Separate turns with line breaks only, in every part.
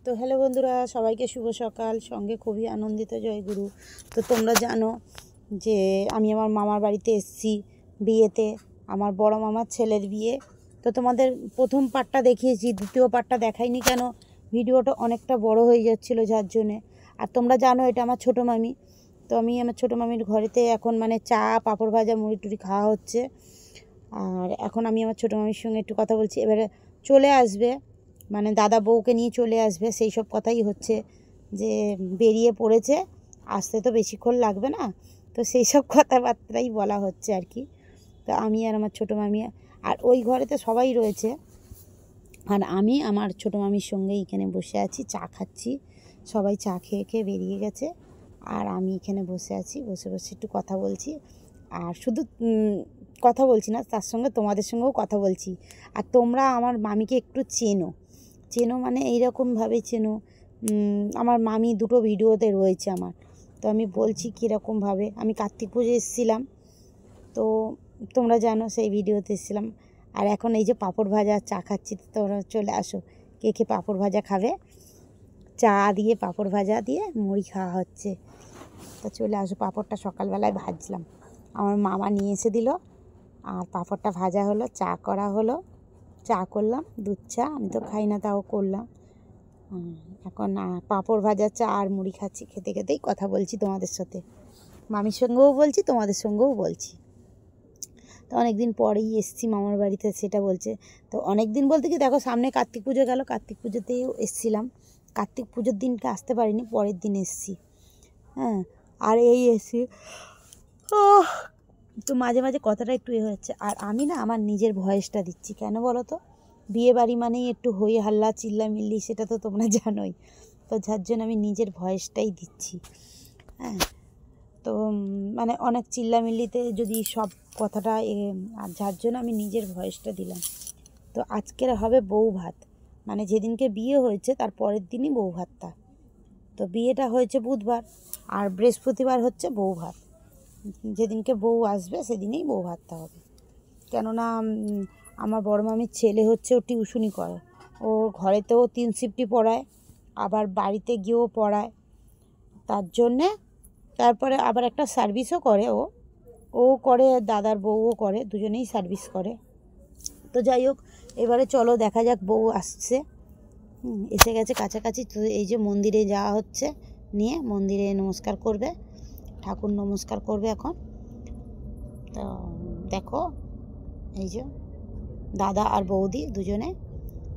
তো হ্যালো বন্ধুরা, সবাইকে শুভ সকাল। সঙ্গে খুবই আনন্দিত জয়গুরু। তো তোমরা জানো যে আমি আমার মামার বাড়িতে এসেছি বিয়েতে, আমার বড় মামার ছেলের বিয়ে। তো তোমাদের প্রথম পার্টটা দেখিয়েছি, দ্বিতীয় পার্টটা দেখাইনি কেন, ভিডিওটা অনেকটা বড় হয়ে যাচ্ছিলো যার জন্যে। আর তোমরা জানো এটা আমার ছোটো মামি। তো আমি আমার ছোটো মামির ঘরেতে এখন মানে চা, পাঁপড় ভাজা, মুড়ি টুড়ি খাওয়া হচ্ছে। আর এখন আমি আমার ছোটো মামির সঙ্গে একটু কথা বলছি। এবারে চলে আসবে, মানে দাদা বউকে নিয়ে চলে আসবে, সেই সব কথাই হচ্ছে যে বেরিয়ে পড়েছে, আসতে তো বেশিক্ষণ লাগবে না, তো সেই সব কথাবার্তাই বলা হচ্ছে আর কি। তো আমি আর আমার ছোটো মামি, আর ওই ঘরেতে সবাই রয়েছে, আর আমি আমার ছোটো মামির সঙ্গে এখানে বসে আছি, চা খাচ্ছি। সবাই চা খেয়ে খেয়ে বেরিয়ে গেছে, আর আমি এখানে বসে আছি, বসে বসে একটু কথা বলছি। আর শুধু কথা বলছি না, তার সঙ্গে তোমাদের সঙ্গেও কথা বলছি। আর তোমরা আমার মামিকে একটু চেনো মানে এইরকমভাবে চেনো। আমার মামি দুটো ভিডিওতে রয়েছে আমার। তো আমি বলছি কীরকমভাবে, আমি কার্তিক পুজো এসেছিলাম, তো তোমরা জানো সেই ভিডিওতে এসেছিলাম। আর এখন এই যে পাঁপড় ভাজা, চা খাচ্ছি, তো তোমরা চলে আসো, কে কে পাঁপড় ভাজা খাবে। চা দিয়ে পাঁপড় ভাজা দিয়ে মুড়ি খাওয়া হচ্ছে, তো চলে আসো। পাঁপড়টা সকালবেলায় ভাজলাম, আমার মামা নিয়ে এসে দিল, আর পাঁপড়টা ভাজা হলো, চা করা হলো, চা করলাম, দুধ চা, আমি তো খাই না তাও করলাম। এখন পাঁপড় ভাজা, চা আর মুড়ি খাচ্ছি, খেতে খেতেই কথা বলছি তোমাদের সাথে, মামির সঙ্গেও বলছি, তোমাদের সঙ্গেও বলছি। তো অনেক দিন পরেই এসেছি মামার বাড়িতে, সেটা বলছে। তো অনেক দিন বলতে কি, দেখো সামনে কার্তিক পুজো গেল, কার্তিক পুজোতেও এসেছিলাম, কার্তিক পুজোর দিনকে আসতে পারিনি, পরের দিন এসেছি। হ্যাঁ, আর এই এসে তো মাঝে মাঝে কথাটা একটু হচ্ছে। আর আমি না আমার নিজের ভয়েসটা দিচ্ছি, কেন বলো তো, বিয়ে বাড়ি মানেই একটু হই হাল্লা চিল্লামিল্লি, সেটা তো তোমরা জানোই। তো যার জন্য আমি নিজের ভয়েসটাই দিচ্ছি। হ্যাঁ, তো মানে অনেক চিল্লামিল্লিতে যদি সব কথাটা আর যার জন্য আমি নিজের ভয়েসটা দিলাম। তো আজকের হবে বউ ভাত, মানে যেদিনকে বিয়ে হয়েছে তার পরের দিনই বউ ভাতটা। তো বিয়েটা হয়েছে বুধবার, আর বৃহস্পতিবার হচ্ছে বউ ভাত। যেদিনকে বউ আসবে সেদিনেই বউ ভাতটা হবে। কেননা আমার বড় মামির ছেলে হচ্ছে, ও টিউশনি করে, ও ঘরেতেও 3 শিফটই পড়ায়, আবার বাড়িতে গিয়েও পড়ায়, তার জন্যে। তারপরে আবার একটা সার্ভিসও করে, ও করে, দাদার বউও করে, দুজনেই সার্ভিস করে। তো যাই হোক, এবারে চলো দেখা যাক, বউ আসছে, এসে গেছে কাছাকাছি। তো এই যে মন্দিরে যাওয়া হচ্ছে, নিয়ে মন্দিরে নমস্কার করবে, ঠাকুর নমস্কার করবে এখন। তো দেখো এই যে দাদা আর বৌদি দুজনে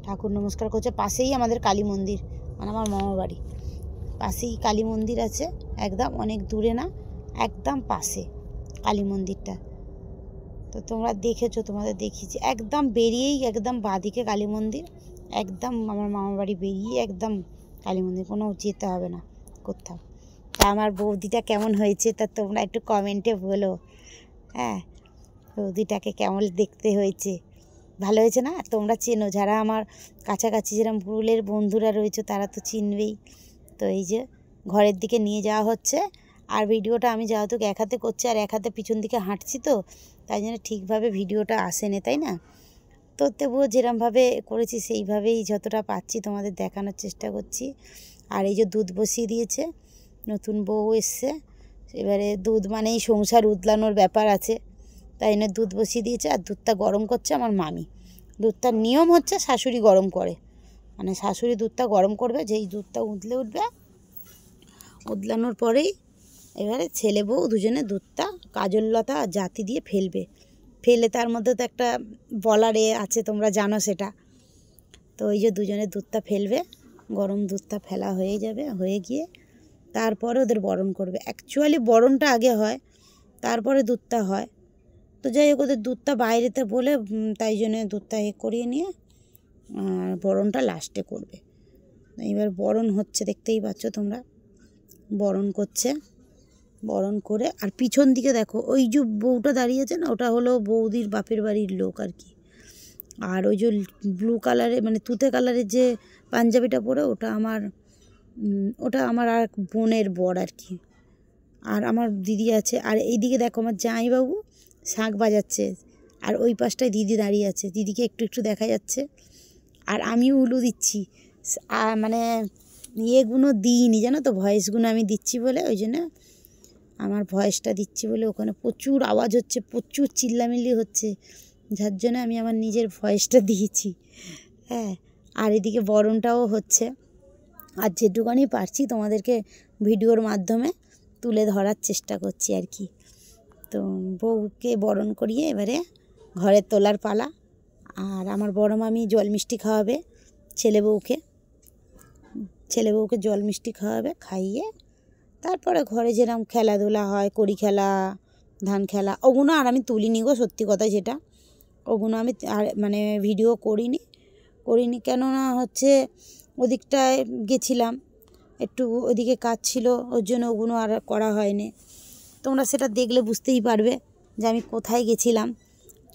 ঠাকুর নমস্কার করছে। পাশেই আমাদের কালী মন্দির, মানে আমার মামার বাড়ি পাশেই কালী মন্দির আছে, একদম অনেক দূরে না, একদম পাশে কালী মন্দিরটা। তো তোমরা দেখেছো, তোমাদের দেখিয়েছি, একদম বেরিয়েই একদম বাঁদিকে কালী মন্দির, একদম আমার মামার বাড়ি বেরিয়ে একদম কালী মন্দির, কোনো যেতে হবে না কোথাও। তা আমার বৌদিটা কেমন হয়েছে তা তোমরা একটু কমেন্টে বলো। হ্যাঁ, বৌদিটাকে কেমন দেখতে হয়েছে, ভালো হয়েছে না? তোমরা চেনো, যারা আমার কাছাকাছি যেরকম পুরুলের বন্ধুরা রয়েছে তারা তো চিনবেই। তো এই যে ঘরের দিকে নিয়ে যাওয়া হচ্ছে, আর ভিডিওটা আমি যেহেতু এক হাতে করছি আর এক হাতে পিছন দিকে হাঁটছি, তো তাই জন্য ঠিকভাবে ভিডিওটা আসেনি, তাই না? তো তবুও যেরকমভাবে করেছি সেইভাবেই যতটা পাচ্ছি তোমাদের দেখানোর চেষ্টা করছি। আর এই যে দুধ বসিয়ে দিয়েছে, নতুন বউ এসছে, এবারে দুধ মানেই সংসার উতলানোর ব্যাপার আছে, তাই জন্য দুধ বসিয়ে দিয়েছে। আর দুধটা গরম করছে আমার মামি। দুধটার নিয়ম হচ্ছে শাশুড়ি গরম করে, মানে শাশুড়ি দুধটা গরম করবে, যেই দুধটা উঠবে, উতলানোর পরেই এবারে ছেলে বউ দুজনে দুধটা কাজললতা আর জাতি দিয়ে ফেলে তার মধ্যে তো একটা বলার আছে, তোমরা জানো সেটা। তো ওই যে দুজনে দুধটা ফেলবে, গরম দুধটা ফেলা হয়ে যাবে, হয়ে গিয়ে তারপরে ওদের বরণ করবে। অ্যাকচুয়ালি বরণটা আগে হয়, তারপরে দুধটা হয়। তো যাই হোক, ওদের দুধটা বাইরেতে বলে, তাই জন্য দুধটা করিয়ে নিয়ে আর বরণটা লাস্টে করবে। এবার বরণ হচ্ছে, দেখতেই পাচ্ছ তোমরা, বরণ করছে, বরণ করে। আর পিছন দিকে দেখো, ওই যে বউটা দাঁড়িয়েছে না, ওটা হলো বৌদির বাপের বাড়ির লোক আর কি। আর ওই যে ব্লু কালারের, মানে তুতে কালারের যে পাঞ্জাবিটা পরে, ওটা আমার আর বোনের বর আর কি। আর আমার দিদি আছে, আর এইদিকে দেখো আমার জামাইবাবু শাঁখ বাজাচ্ছে, আর ওই পাশটায় দিদি দাঁড়িয়ে আছে, দিদিকে একটু একটু দেখা যাচ্ছে। আর আমিও উলু দিচ্ছি, মানে ইয়েগুলো দিইনি জানো তো, ভয়েসগুলো আমি দিচ্ছি বলে, ওই জন্য আমার ভয়েসটা দিচ্ছি বলে ওখানে প্রচুর আওয়াজ হচ্ছে, প্রচুর চিল্লামিল্লি হচ্ছে, যার জন্য আমি আমার নিজের ভয়েসটা দিয়েছি। হ্যাঁ, আর এদিকে বরণটাও হচ্ছে, আর যেটুকানি পারছি তোমাদেরকে ভিডিওর মাধ্যমে তুলে ধরার চেষ্টা করছি আর কি। তো বউকে বরণ করিয়ে এবারে ঘরে তোলার পালা। আর আমার বড় মামি জল মিষ্টি খাওয়াবে ছেলে বউকে, জল মিষ্টি খাওয়াবে, খাইয়ে তারপরে ঘরে যেরকম খেলাধুলা হয়, কড়ি খেলা, ধান খেলা, ওগুলো আর আমি তুলিনি গো, সত্যি কথা যেটা, ওগুলো আমি আর মানে ভিডিও করিনি। কেননা হচ্ছে ওদিকটায় গেছিলাম, একটু ওদিকে কাজ ছিল, ওর জন্য ওগুলো আর করা হয়নি। তোমরা সেটা দেখলে বুঝতেই পারবে যে আমি কোথায় গেছিলাম।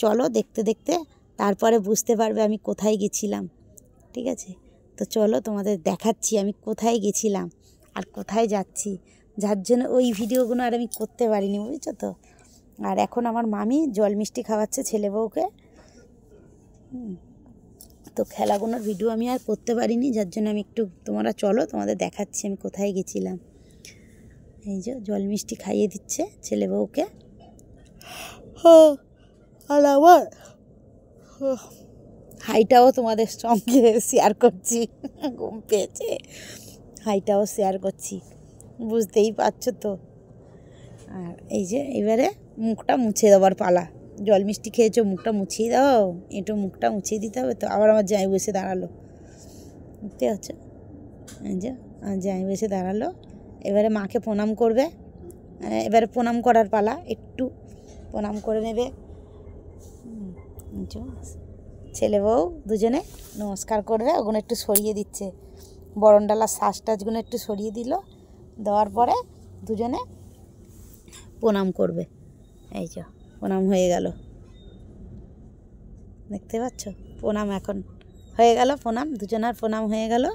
চলো দেখতে দেখতে তারপরে বুঝতে পারবে আমি কোথায় গেছিলাম, ঠিক আছে? তো চলো তোমাদের দেখাচ্ছি আমি কোথায় গেছিলাম আর কোথায় যাচ্ছি, যার জন্য ওই ভিডিওগুলো আর আমি করতে পারিনি, বুঝছো তো। আর এখন আমার মামি জল মিষ্টি খাওয়াচ্ছে ছেলে বউকে। তো খেলাগুলোর ভিডিও আমি আর করতে পারিনি, যার জন্য আমি একটু তোমরা চলো তোমাদের দেখাচ্ছি আমি কোথায় গেছিলাম। এই যে জল মিষ্টি খাইয়ে দিচ্ছে ছেলে বউকে। আর আবার হাইটাও তোমাদের সঙ্গে শেয়ার করছি, ঘুম পেয়েছে, হাইটাও শেয়ার করছি, বুঝতেই পারছো তো। আর এই যে এবারে মুখটা মুছে দেওয়ার পালা, জল মিষ্টি খেয়েছো, মুখটা মুছিয়ে দাও, একটু মুখটা মুছিয়ে দিতে হবে তো। আবার আমার জামাই বসে দাঁড়ালো, বুঝতে পারছো, এই যে জামাই বসে দাঁড়ালো। এবারে মাকে প্রণাম করবে, এবারে প্রণাম করার পালা, একটু প্রণাম করে নেবে। ছেলে বউ দুজনে নমস্কার করবে, ওগুলো একটু সরিয়ে দিচ্ছে, বরণডালার শ্বাস টাসগুলো একটু সরিয়ে দিল, দেওয়ার পরে দুজনে প্রণাম করবে। এই যে প্রণাম হয়ে গেল, দেখতে পাচ্ছ, প্রণাম এখন হয়ে গেল, প্রণাম দুজনার প্রণাম হয়ে গেল।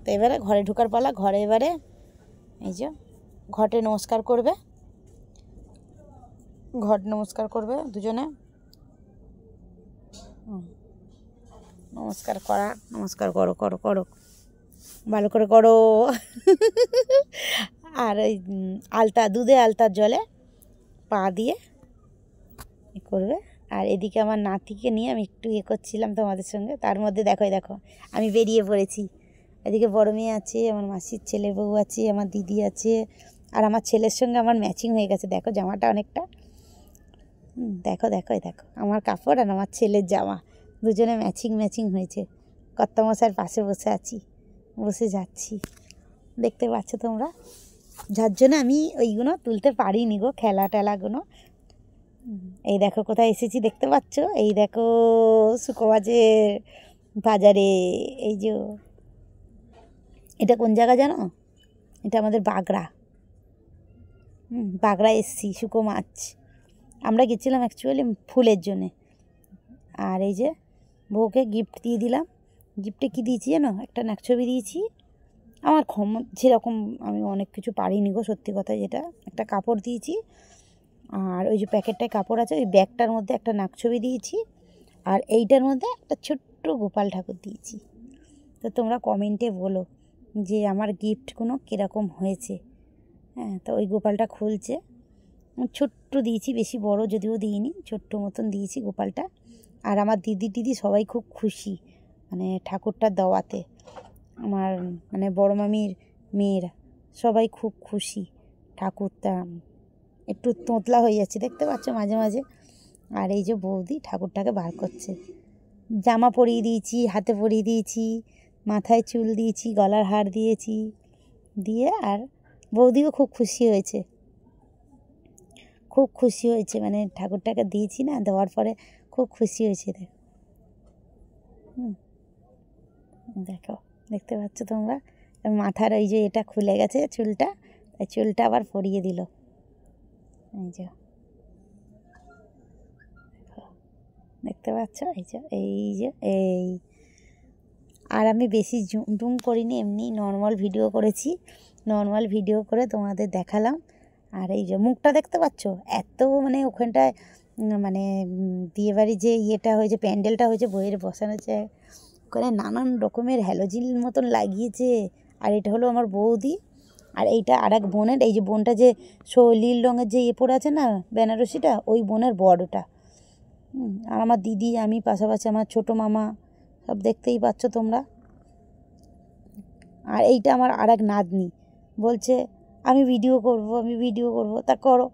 তো এবারে ঘরে ঢোকার পালা, ঘরে এবারে এই যে ঘটে নমস্কার করবে, ঘট নমস্কার করবে দুজনে, নমস্কার করা, নমস্কার করো করো করো, ভালো করে করো। আর ওই আলতা, দুধে আলতার জলে পা দিয়ে করবে। আর এদিকে আমার নাতিকে নিয়ে আমি একটু করছিলাম তোমাদের সঙ্গে, তার মধ্যে দেখো দেখো আমি বেরিয়ে পড়েছি। এদিকে বড় মেয়ে আছে, আমার মাসির ছেলে বউ আছে, আমার দিদি আছে, আর আমার ছেলের সঙ্গে আমার ম্যাচিং হয়ে গেছে, দেখো জামাটা অনেকটা, দেখো দেখো দেখো আমার কাপড় আর আমার ছেলের জামা দুজনে ম্যাচিং হয়েছে। কর্তামশাইয়ের পাশে বসে আছি, বসে যাচ্ছি, দেখতে পাচ্ছ তোমরা, যার জন্য আমি ওইগুলো তুলতে পারিনি গো, খেলা টেলাগুলো। এই দেখো কোথায় এসেছি দেখতে পাচ্ছ, এই দেখো শুকোবাজের বাজারে। এই যে এটা কোন জায়গা জানো, এটা আমাদের বাগড়া, বাগড়া এসছি, শুকো মাছ আমরা গেছিলাম অ্যাকচুয়ালি ফুলের জন্যে। আর এই যে বউকে গিফট দিয়ে দিলাম, গিফটে কী দিয়েছি জানো, একটা নাকছবি দিয়েছি, আমার যেরকম আমি অনেক কিছু পারিনি গো, সত্যি কথা যেটা, একটা কাপড় দিয়েছি, আর ওই যে প্যাকেটটায় কাপড় আছে, ওই ব্যাগটার মধ্যে একটা নাকছবি দিয়েছি, আর এইটার মধ্যে একটা ছোট্ট গোপাল ঠাকুর দিয়েছি। তো তোমরা কমেন্টে বলো যে আমার গিফটগুলো কীরকম হয়েছে। হ্যাঁ, তো ওই গোপালটা খুলছে, ছোট্ট দিয়েছি, বেশি বড় যদিও দিইনি, ছোট্ট মতন দিয়েছি গোপালটা। আর আমার দিদি সবাই খুব খুশি, মানে ঠাকুরটা দেওয়াতে, আমার মানে বড় মামির মেয়েরা সবাই খুব খুশি, ঠাকুরটা একটু তোতলা হয়ে যাচ্ছে দেখতে পাচ্ছ মাঝে মাঝে। আর এই যে বৌদি ঠাকুরটাকে বার করছে, জামা পরিয়ে দিয়েছি, হাতে পরিয়ে দিয়েছি, মাথায় চুল দিয়েছি, গলার হার দিয়েছি, দিয়ে আর বৌদিও খুব খুশি হয়েছে, খুব খুশি হয়েছে, মানে ঠাকুরটাকে দিয়েছি না, দেওয়ার পরে খুব খুশি হয়েছে। দেখো দেখতে পাচ্ছ তোমরা, মাথার ওই যে এটা খুলে গেছে চুলটা, তাই চুলটা আবার পরিয়ে দিল। এই যে দেখতে পাচ্ছ, এই যে এই, আর আমি বেশি জুম করিনি, এমনি নর্মাল ভিডিও করেছি, নর্মাল ভিডিও করে তোমাদের দেখালাম। আর এই যে মুখটা দেখতে পাচ্ছ, এত মানে ওখানটায় মানে বিয়েবাড়ি যে ইয়েটা হয়েছে, প্যান্ডেলটা হয়েছে, বইয়ের বসানো হয়েছে, মুখখানে নানান রকমের হ্যালোজিন মতন লাগিয়েছে। আর এটা হলো আমার বৌদি, আর এইটা আর এক বোনের, এই যে বোনটা যে নীল রঙের যে পরে আছে না বেনারসিটা, ওই বোনের বড়টা। আর আমার দিদি, আমি, পাশাপাশি আমার ছোটো মামা, সব দেখতেই পাচ্ছ তোমরা। আর এইটা আমার আর এক নাতনি, বলছে আমি ভিডিও করব, তা করো।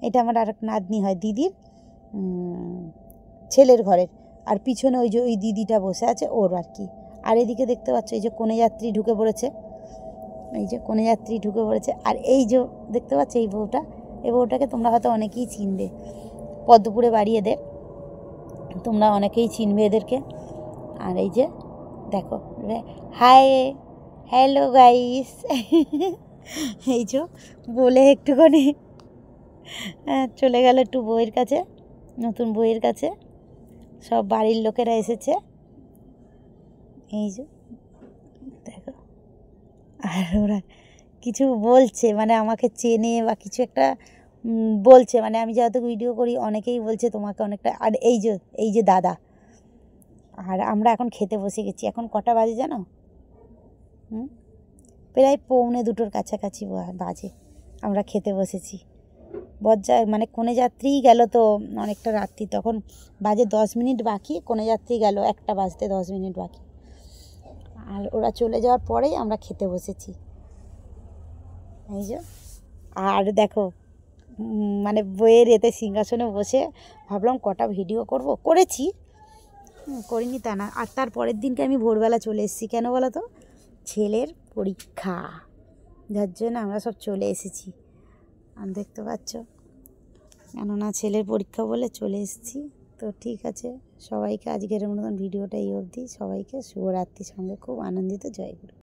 এটা আমার আর এক নাতনি হয় দিদির ছেলের ঘরের। আর পিছনে ওই যে ওই দিদিটা বসে আছে ওর আর কি। আর এদিকে দেখতে পাচ্ছ এই যে কনেযাত্রী ঢুকে পড়েছে, আর এই যে দেখতে পাচ্ছ এই বউটাকে তোমরা হয়তো অনেকেই চিনবে, পদ্মপুরে বাড়ি এদের, তোমরা অনেকেই চিনবে এদেরকে। আর এই যে দেখো, হাই, হ্যালো গাইস, এই যে বলে একটুখানি চলে গেল একটু বউয়ের কাছে, নতুন বউয়ের কাছে। সব বাড়ির লোকেরা এসেছে, এই যে দেখো। আর ওরা কিছু বলছে, মানে আমাকে চেনে বা কিছু একটা বলছে, মানে আমি যেহেতু ভিডিও করি অনেকেই বলছে তোমাকে অনেকটা। আর এই যে দাদা। আর আমরা এখন খেতে বসে গেছি। এখন কটা বাজে জানো? প্রায় 1:45 কাছাকাছি বাজে। আমরা খেতে বসেছি। মানে কনেযাত্রী গেল তো অনেকটা রাত্রি, তখন বাজে 10 মিনিট বাকি, কনেযাত্রী গেল 1টা বাজতে 10 মিনিট বাকি। আর ওরা চলে যাওয়ার পরেই আমরা খেতে বসেছি, এই যে। আর দেখো, মানে বইয়ের এতে সিংহাসনে বসে ভাবলাম কটা ভিডিও করেছি, করিনি তা না। আর তার পরের দিনকে আমি ভোরবেলা চলে এসেছি। কেন বলো তো? ছেলের পরীক্ষা, যার জন্য আমরা সব চলে এসেছি। আর দেখতে পাচ্ছ, কেননা ছেলের পরীক্ষা বলে চলে এসেছি। তো ঠিক আছে, সবাইকে আজকের মতন ভিডিওটা এই অবধি। সবাইকে শুভরাত্রি, সঙ্গে খুব আনন্দিত। জয় গুরু।